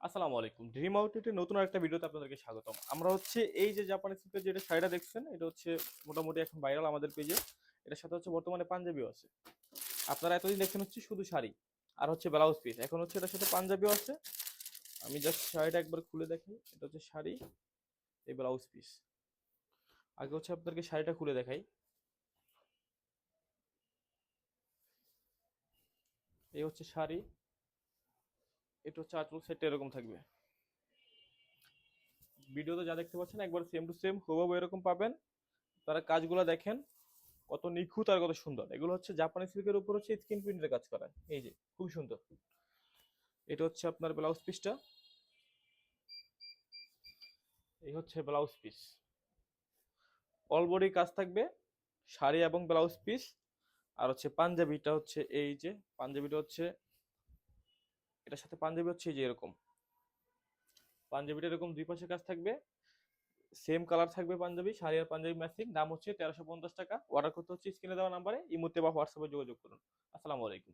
আসসালামু আলাইকুম। ড্রিম আউটলেটের নতুন আরেকটা ভিডিওতে আপনাদেরকে স্বাগতম। আমরা হচ্ছে এই যে জাপানি সিল্কের যেটা শাড়িটা দেখছেন, এটা হচ্ছে মোটামুটি এখন ভাইরাল আমাদের পেজে। এটার সাথে হচ্ছে বর্তমানে পাঞ্জাবিও আছে। আপনারা এতদিন দেখছেন হচ্ছে শুধু শাড়ি আর হচ্ছে ব্লাউজ পিস। এখন হচ্ছে এটার সাথে পাঞ্জাবিও আছে। আমি জাস্ট শাড়িটা একবার খুলে দেখাই। এটা হচ্ছে শাড়ি, এই ব্লাউজ পিস। আগে হচ্ছে আপনাদেরকে শাড়িটা খুলে দেখাই। এই হচ্ছে শাড়ি, এটা হচ্ছে আঁচল সেটটা এরকম থাকবে। ভিডিওতে যা দেখতে পাচ্ছেন একবার সেম টু সেম হুবহু এরকম পাবেন। তারা কাজগুলো দেখেন কত নিখুঁত আর কত সুন্দর। এগুলো হচ্ছে জাপানি সিল্কের উপর হচ্ছে স্ক্রিন প্রিন্টের কাজ করা। এই যে খুব সুন্দর। এটা হচ্ছে আপনার ব্লাউজ পিসটা। এই হচ্ছে ব্লাউজ পিস, অল বডি কাজ থাকবে, শাড়ি এবং ব্লাউজ পিস। আর হচ্ছে পাঞ্জাবিটা হচ্ছে এই যে, পাঞ্জাবিটা হচ্ছে এটার সাথে পাঞ্জাবি হচ্ছে এই যে এরকম। পাঞ্জাবিটা এরকম দুই পাশে কাজ থাকবে, সেম কালার থাকবে পাঞ্জাবি, শাড়ি আর পাঞ্জাবি ম্যাচিং। দাম হচ্ছে 1350 টাকা। অর্ডার করতে হচ্ছে স্ক্রিনে দেওয়া নাম্বারে, ইমোতে বা হোয়াটসঅ্যাপে যোগাযোগ করুন। আসসালামু আলাইকুম।